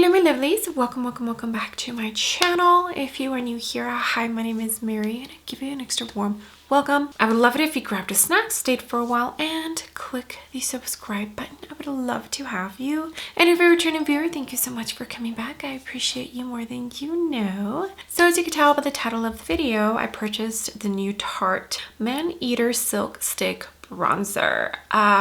Hello my lovelies, welcome back to my channel. If you are new here, hi, my name is Mary and I give you an extra warm welcome. I would love it if you grabbed a snack, stayed for a while, and click the subscribe button. I would love to have you. And if you're a returning viewer, thank you so much for coming back. I appreciate you more than you know. So as you can tell by the title of the video, I purchased the new Tarte Maneater Silk Stick bronzer.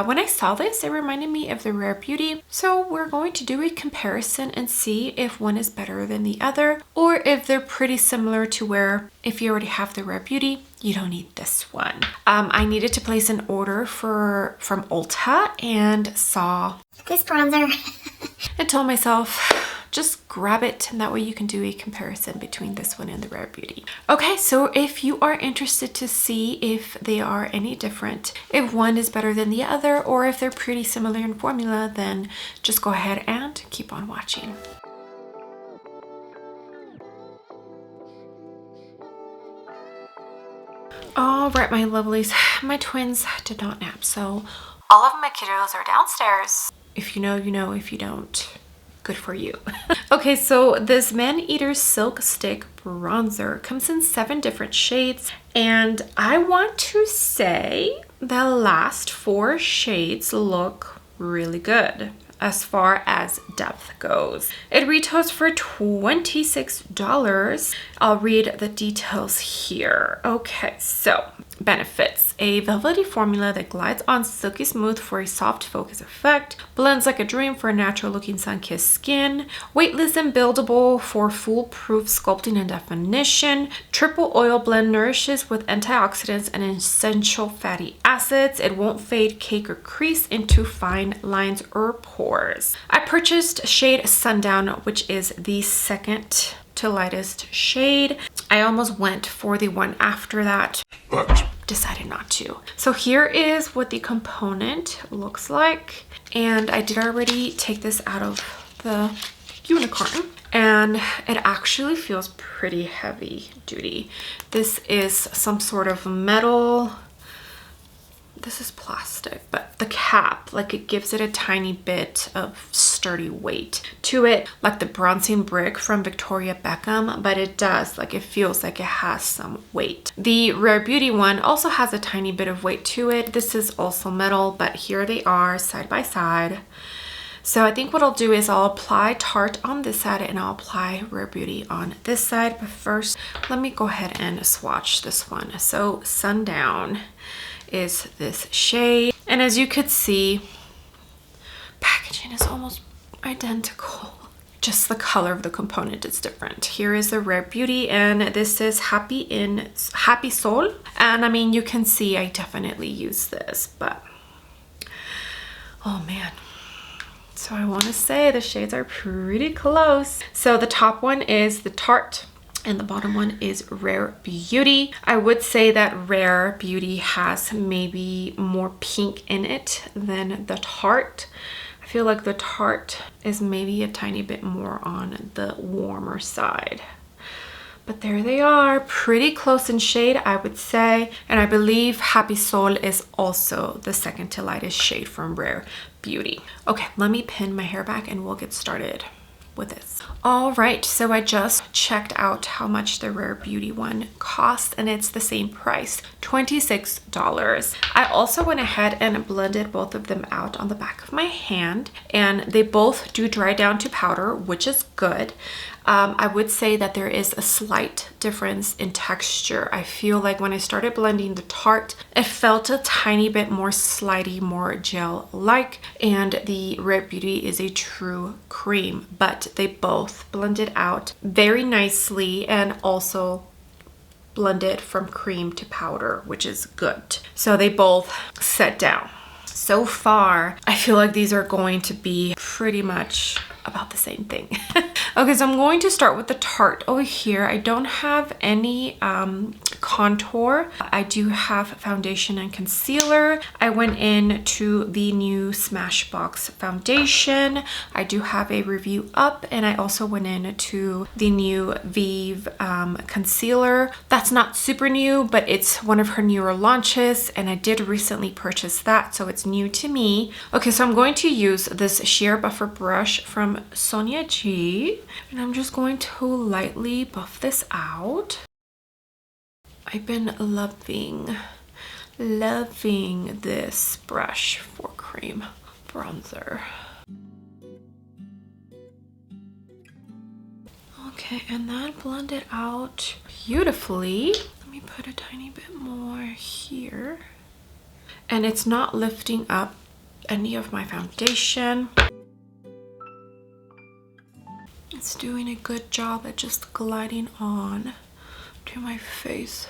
When I saw this, it reminded me of the Rare Beauty. So we're going to do a comparison and see if one is better than the other, or if they're pretty similar to where if you already have the Rare Beauty, you don't need this one. I needed to place an order from Ulta and saw this bronzer and told myself, just grab it, and that way you can do a comparison between this one and the Rare Beauty. Okay, so if you are interested to see if they are any different, if one is better than the other, or if they're pretty similar in formula, then just go ahead and keep on watching. All right, my lovelies, my twins did not nap, so all of my kiddos are downstairs. If you know, you know. If you don't, good for you. Okay, so this Maneater Silk Stick bronzer comes in 7 different shades, and I want to say the last 4 shades look really good as far as depth goes. It retails for $26. I'll read the details here. Okay, so benefits: a velvety formula that glides on silky smooth for a soft focus effect, blends like a dream for a natural looking sun-kissed skin, weightless and buildable for foolproof sculpting and definition, triple oil blend nourishes with antioxidants and essential fatty acids. It won't fade, cake, or crease into fine lines or pores. I purchased shade Sundown, which is the second to lightest shade. I almost went for the one after that, but decided not to. So here is what the component looks like, and I did already take this out of the unicorn, and it actually feels pretty heavy duty. This is some sort of metal. This is plastic, but the cap, like, it gives it a tiny bit of sturdy weight to it, like the bronzing brick from Victoria Beckham, but it does, like, it feels like it has some weight. The Rare Beauty one also has a tiny bit of weight to it. This is also metal, but here they are side by side. So I think what I'll do is I'll apply Tarte on this side and I'll apply Rare Beauty on this side. But first, let me go ahead and swatch this one. So Sundown is this shade, and as you could see, packaging is almost identical, just the color of the component is different. Here is the Rare Beauty, and this is Happy Soul, and I mean, you can see I definitely use this, but oh man. So I want to say the shades are pretty close. So the top one is the Tarte, and the bottom one is Rare Beauty. I would say that Rare Beauty has maybe more pink in it than the Tarte. I feel like the Tarte is maybe a tiny bit more on the warmer side. But there they are, pretty close in shade, I would say. And I believe Happy Soul is also the second to lightest shade from Rare Beauty. Okay, let me pin my hair back and we'll get started with this. All right, so I just checked out how much the Rare Beauty one costs, and it's the same price, $26. I also went ahead and blended both of them out on the back of my hand, and they both do dry down to powder, which is good. I would say that there is a slight difference in texture. I feel like when I started blending the Tarte, it felt a tiny bit more slidey, more gel-like, and the Rare Beauty is a true cream, but they both blended out very nicely and also blended from cream to powder, which is good. So they both set down. So far, I feel like these are going to be pretty much about the same thing. Okay, so I'm going to start with the Tarte over here. I don't have any contour. I do have foundation and concealer. I went into the new Smashbox foundation. I do have a review up, and I also went into the new Vive concealer. That's not super new, but it's one of her newer launches, and I did recently purchase that, so it's new to me. Okay, so I'm going to use this sheer buffer brush from Sonia G, and I'm just going to lightly buff this out. I've been loving this brush for cream bronzer. Okay, and that blended out beautifully. Let me put a tiny bit more here. And it's not lifting up any of my foundation. It's doing a good job at just gliding on to my face.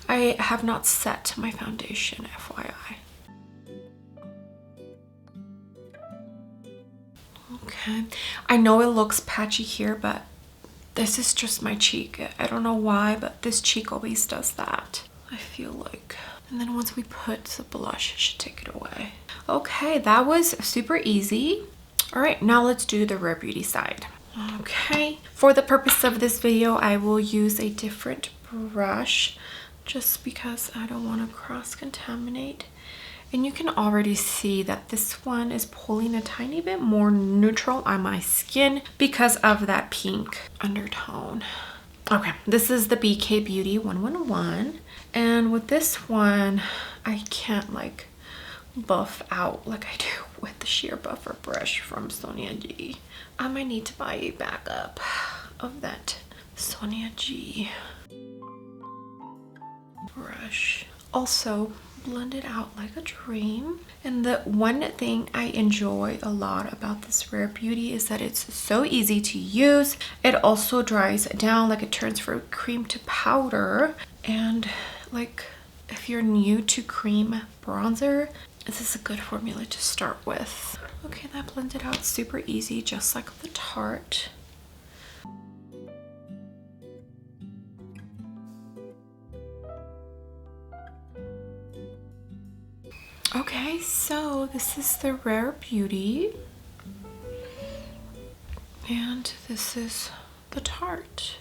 I have not set my foundation, FYI. Okay, I know it looks patchy here, but this is just my cheek. I don't know why, but this cheek always does that, I feel like. And then once we put the blush, it should take it away. Okay, that was super easy. All right, now let's do the Rare Beauty side. Okay, for the purpose of this video, I will use a different brush just because I don't want to cross-contaminate. And you can already see that this one is pulling a tiny bit more neutral on my skin because of that pink undertone. Okay, this is the BK Beauty 111. And with this one, I can't like buff out like I do with the sheer buffer brush from Sonia G. I might need to buy a backup of that Sonia G brush. Also, blend it out like a dream. And the one thing I enjoy a lot about this Rare Beauty is that it's so easy to use. It also dries down, like it turns from cream to powder. And like if you're new to cream bronzer, this is a good formula to start with. Okay, that blended out super easy, just like the Tarte. Okay, so this is the Rare Beauty. And this is the Tarte.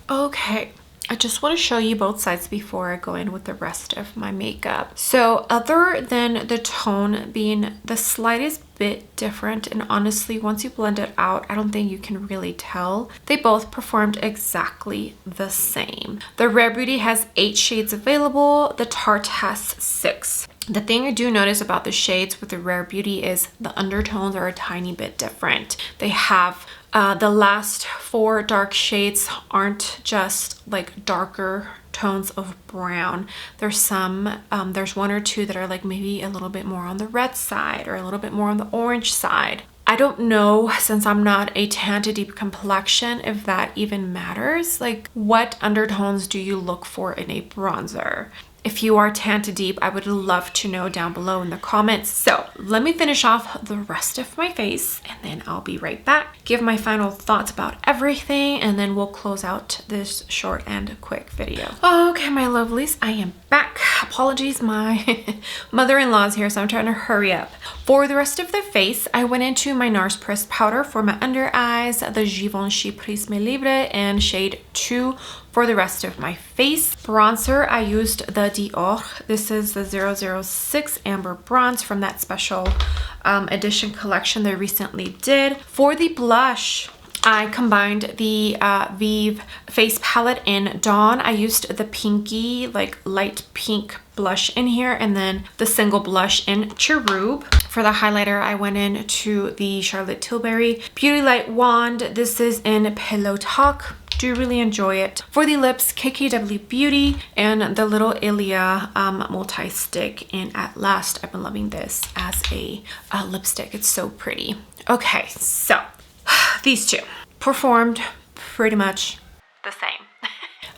Okay, I just want to show you both sides before I go in with the rest of my makeup. So other than the tone being the slightest bit different, and honestly, once you blend it out, I don't think you can really tell. They both performed exactly the same. The Rare Beauty has 8 shades available. The Tarte has 6. The thing I do notice about the shades with the Rare Beauty is the undertones are a tiny bit different. They have the last 4 dark shades aren't just like darker tones of brown. There's some, there's 1 or 2 that are like maybe a little bit more on the red side or a little bit more on the orange side. I don't know, since I'm not a tan to deep complexion, if that even matters. Like, what undertones do you look for in a bronzer? If you are tan to deep, I would love to know down below in the comments. So let me finish off the rest of my face and then I'll be right back. Give my final thoughts about everything and then we'll close out this short and quick video. Okay, my lovelies, I am back. Apologies, my mother-in-law's here, so I'm trying to hurry up. For the rest of the face, I went into my NARS pressed powder for my under eyes, the Givenchy Prisme Libre in shade 2. For the rest of my face bronzer, I used the Dior. This is the 006 Amber Bronze from that special edition collection they recently did. For the blush, I combined the Vive face palette in Dawn. I used the pinky, like light pink blush in here, and then the single blush in Cherub. For the highlighter, I went into the Charlotte Tilbury Beauty Light Wand. This is in Pillow Talk. Do really enjoy it. For the lips, KKW Beauty and the little Ilia multi-stick in At Last. I've been loving this as a lipstick. It's so pretty. Okay, so these two performed pretty much the same.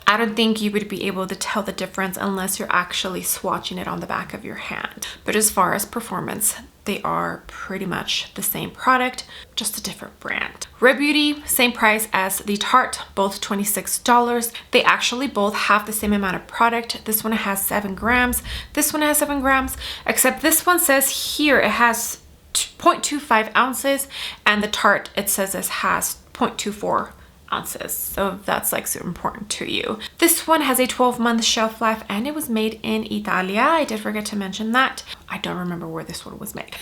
I don't think you would be able to tell the difference unless you're actually swatching it on the back of your hand. But as far as performance, they are pretty much the same product, just a different brand. Rare Beauty, same price as the Tarte, both $26. They actually both have the same amount of product. This one has 7 grams, this one has 7 grams, except this one says here it has 0.25 ounces, and the Tarte, it says it has 0.24 ounces. So that's like super important to you. This one has a 12-month shelf life, and it was made in Italia. I did forget to mention that. I don't remember where this one was made.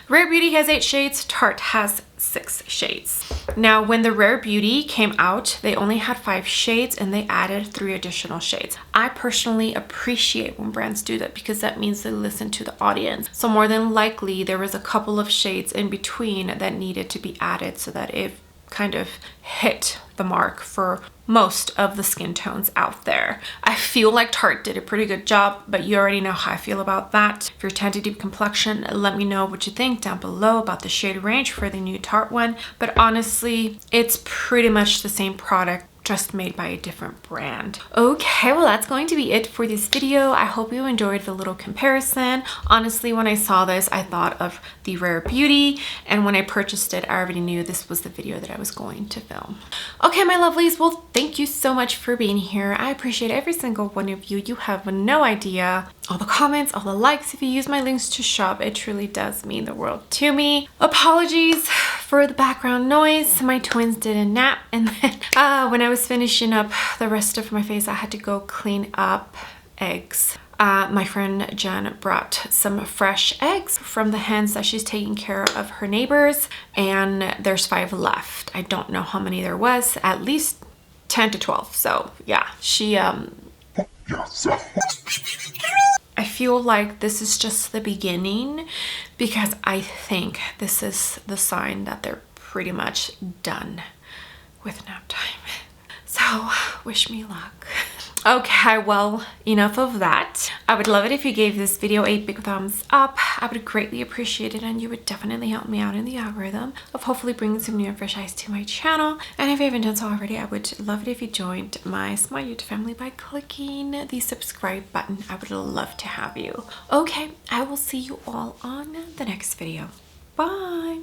Rare Beauty has 8 shades, Tarte has 6 shades. Now, when the Rare Beauty came out, they only had 5 shades and they added 3 additional shades. I personally appreciate when brands do that because that means they listen to the audience. So more than likely, there was a couple of shades in between that needed to be added so that it kind of hit the mark for most of the skin tones out there. I feel like Tarte did a pretty good job, but you already know how I feel about that. If you're tan to deep complexion, let me know what you think down below about the shade range for the new Tarte one. But honestly, it's pretty much the same product, just made by a different brand. Okay, well, that's going to be it for this video. I hope you enjoyed the little comparison. Honestly, when I saw this, I thought of the Rare Beauty, and when I purchased it, I already knew this was the video that I was going to film. Okay, my lovelies, well, thank you so much for being here. I appreciate every single one of you. You have no idea. All the comments, all the likes. If you use my links to shop, it truly does mean the world to me. Apologies for the background noise. My twins did a nap, and then when I was finishing up the rest of my face, I had to go clean up eggs. My friend Jen brought some fresh eggs from the hens that she's taking care of her neighbors, and there's 5 left. I don't know how many there was, at least 10 to 12. So yeah, she I feel like this is just the beginning, because I think this is the sign that they're pretty much done with nap time. So wish me luck. Okay, well, enough of that. I would love it if you gave this video a big thumbs up. I would greatly appreciate it, and you would definitely help me out in the algorithm of hopefully bringing some new and fresh eyes to my channel. And if you haven't done so already, I would love it if you joined my small YouTube family by clicking the subscribe button. I would love to have you. Okay, I will see you all on the next video. Bye!